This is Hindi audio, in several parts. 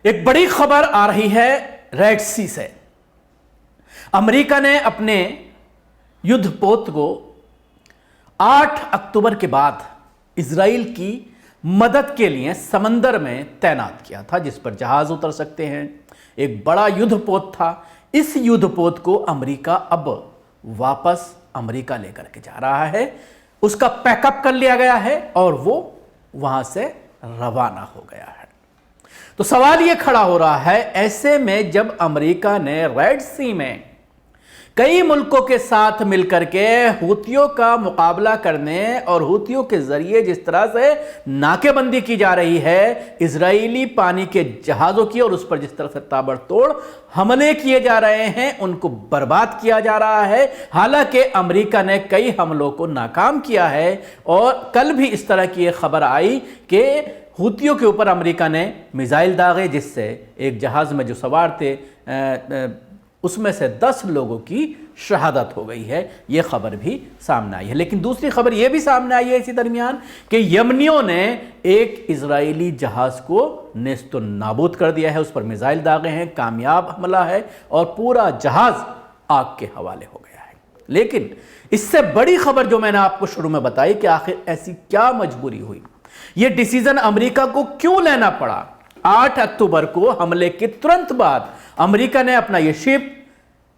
एक बड़ी खबर आ रही है रेड सी से। अमेरिका ने अपने युद्धपोत को 8 अक्टूबर के बाद इजराइल की मदद के लिए समंदर में तैनात किया था, जिस पर जहाज उतर सकते हैं। एक बड़ा युद्धपोत था। इस युद्धपोत को अमेरिका अब वापस अमेरिका लेकर के जा रहा है। उसका पैकअप कर लिया गया है और वो वहां से रवाना हो गया है। तो सवाल यह खड़ा हो रहा है, ऐसे में जब अमेरिका ने रेड सी में कई मुल्कों के साथ मिलकर के हूतियों का मुकाबला करने और हूतियों के जरिए जिस तरह से नाकेबंदी की जा रही है इजरायली पानी के जहाजों की, और उस पर जिस तरह से ताबड़तोड़ हमले किए जा रहे हैं, उनको बर्बाद किया जा रहा है। हालांकि अमेरिका ने कई हमलों को नाकाम किया है और कल भी इस तरह की एक खबर आई कि हूतियों के ऊपर अमेरिका ने मिसाइल दागे, जिससे एक जहाज में जो सवार थे उसमें से 10 लोगों की शहादत हो गई है। यह खबर भी सामने आई है। लेकिन दूसरी खबर यह भी सामने आई है इसी दरमियान कि यमनियों ने एक इजरायली जहाज को नेस्तो नाबूद कर दिया है। उस पर मिसाइल दागे हैं, कामयाब हमला है और पूरा जहाज आग के हवाले हो गया है। लेकिन इससे बड़ी खबर जो मैंने आपको शुरू में बताई कि आखिर ऐसी क्या मजबूरी हुई, यह डिसीजन अमेरिका को क्यों लेना पड़ा। 8 अक्टूबर को हमले के तुरंत बाद अमेरिका ने अपना यह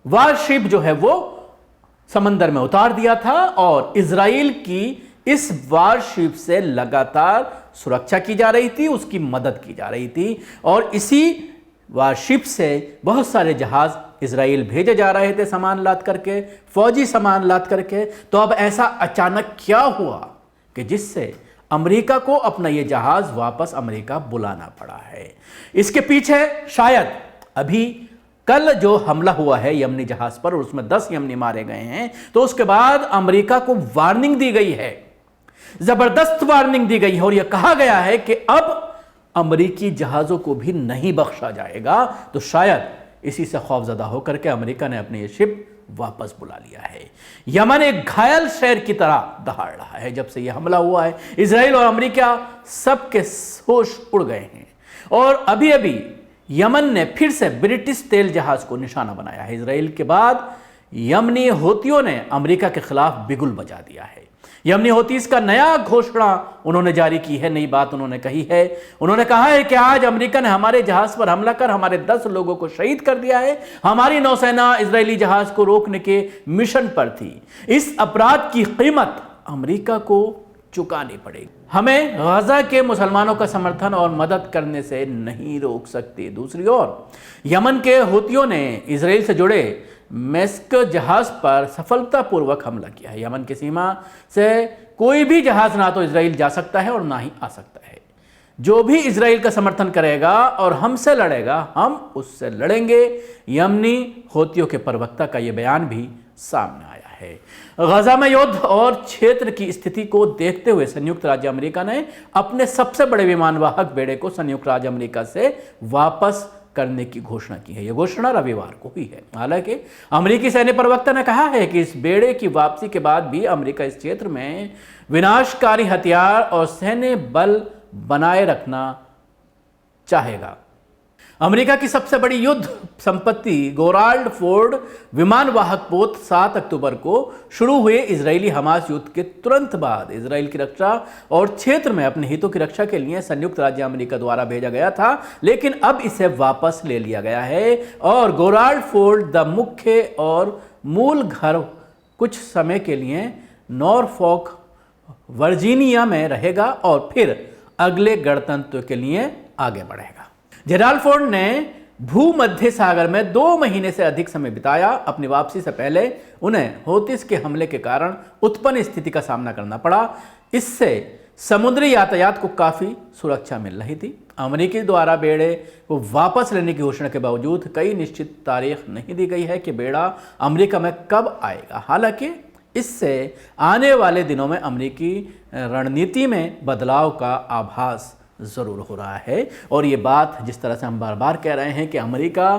वारशिप जो है वो समंदर में उतार दिया था और इजराइल की इस वारशिप से लगातार सुरक्षा की जा रही थी, उसकी मदद की जा रही थी। और इसी वारशिप से बहुत सारे जहाज इजराइल भेजे जा रहे थे सामान लाद करके, फौजी सामान लाद करके। तो अब ऐसा अचानक क्या हुआ कि जिससे अमेरिका को अपना यह जहाज वापस अमेरिका बुलाना पड़ा है। इसके पीछे शायद अभी कल जो हमला हुआ है यमनी जहाज पर और उसमें 10 यमनी मारे गए हैं, तो उसके बाद अमेरिका को वार्निंग दी गई है, जबरदस्त वार्निंग दी गई है और यह कहा गया है कि अब अमेरिकी जहाजों को भी नहीं बख्शा जाएगा। तो शायद इसी से खौफजदा होकर के अमेरिका ने अपनी यह शिप वापस बुला लिया है। यमन एक घायल शहर की तरह दहाड़ रहा है जब से यह हमला हुआ है। इजराइल और अमेरिका सबके होश उड़ गए हैं और अभी अभी यमन ने फिर से ब्रिटिश तेल जहाज को निशाना बनाया है। इजराइल के बाद यमनी हूतियों ने अमेरिका के खिलाफ बिगुल बजा दिया है। यमनी हूतीस का नया घोषणा उन्होंने जारी की है, नई बात उन्होंने कही है। उन्होंने कहा है कि आज अमेरिका ने हमारे जहाज पर हमला कर हमारे 10 लोगों को शहीद कर दिया है। हमारी नौसेना इजरायली जहाज को रोकने के मिशन पर थी। इस अपराध की कीमत अमेरिका को चुकानी पड़ेगी। हमें गजा के मुसलमानों का समर्थन और मदद करने से नहीं रोक सकते। दूसरी ओर यमन के हूतियों ने इजराइल से जुड़े मेस्क जहाज पर सफलतापूर्वक हमला किया है। यमन की सीमा से कोई भी जहाज ना तो इजराइल जा सकता है और ना ही आ सकता है। जो भी इजराइल का समर्थन करेगा और हमसे लड़ेगा, हम उससे लड़ेंगे। यमनी हूतियों के प्रवक्ता का यह बयान भी सामने आया है। गजा में युद्ध और क्षेत्र की स्थिति को देखते हुए संयुक्त राज्य अमेरिका ने अपने सबसे बड़े विमानवाहक बेड़े को संयुक्त राज्य अमेरिका से वापस करने की घोषणा की है। यह घोषणा रविवार को हुई है। हालांकि अमेरिकी सैन्य प्रवक्ता ने कहा है कि इस बेड़े की वापसी के बाद भी अमेरिका इस क्षेत्र में विनाशकारी हथियार और सैन्य बल बनाए रखना चाहेगा। अमेरिका की सबसे बड़ी युद्ध संपत्ति गोराल्ड फोर्ड विमानवाहक पोत 7 अक्टूबर को शुरू हुए इजरायली हमास युद्ध के तुरंत बाद इजराइल की रक्षा और क्षेत्र में अपने हितों की रक्षा के लिए संयुक्त राज्य अमेरिका द्वारा भेजा गया था, लेकिन अब इसे वापस ले लिया गया है और गोराल्ड फोर्ड द मुख्य और मूल घर कुछ समय के लिए नॉरफॉक वर्जीनिया में रहेगा और फिर अगले गणतंत्र के लिए आगे बढ़ेगा। जेराल्ड फोर्ड ने भूमध्य सागर में 2 महीने से अधिक समय बिताया। अपनी वापसी से पहले उन्हें हूतीस के हमले के कारण उत्पन्न स्थिति का सामना करना पड़ा। इससे समुद्री यातायात को काफी सुरक्षा मिल रही थी। अमेरिकी द्वारा बेड़े को वापस लेने की घोषणा के बावजूद कई निश्चित तारीख नहीं दी गई है कि बेड़ा अमेरिका में कब आएगा। हालांकि इससे आने वाले दिनों में अमेरिकी रणनीति में बदलाव का आभास जरूर हो रहा है। और ये बात जिस तरह से हम बार बार कह रहे हैं कि अमेरिका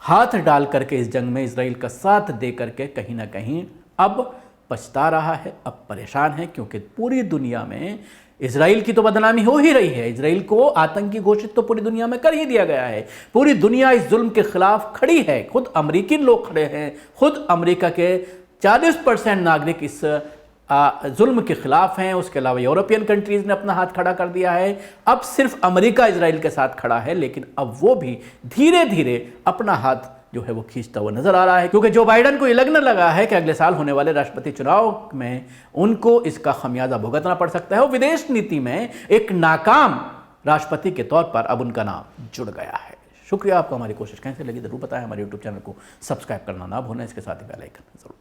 हाथ डाल करके इस जंग में इजराइल का साथ दे करके कहीं ना कहीं अब पछता रहा है, अब परेशान है, क्योंकि पूरी दुनिया में इजराइल की तो बदनामी हो ही रही है। इजराइल को आतंकी घोषित तो पूरी दुनिया में कर ही दिया गया है। पूरी दुनिया इस जुल्म के खिलाफ खड़ी है। खुद अमेरिकी लोग खड़े हैं, खुद अमेरिका के 40% नागरिक इस जुल्म के खिलाफ हैं। उसके अलावा यूरोपियन कंट्रीज ने अपना हाथ खड़ा कर दिया है। अब सिर्फ अमेरिका इजराइल के साथ खड़ा है, लेकिन अब वो भी धीरे धीरे अपना हाथ जो है वो खींचता हुआ नजर आ रहा है, क्योंकि जो बाइडन को ये लगने लगा है कि अगले साल होने वाले राष्ट्रपति चुनाव में उनको इसका खमियाजा भुगतना पड़ सकता है। और विदेश नीति में एक नाकाम राष्ट्रपति के तौर पर अब उनका नाम जुड़ गया है। शुक्रिया। आपको हमारी कोशिश कैसे लगी जरूर बताएं। हमारे यूट्यूब चैनल को सब्सक्राइब करना ना भूलें। इसके साथ ही बेल आइकन जरूर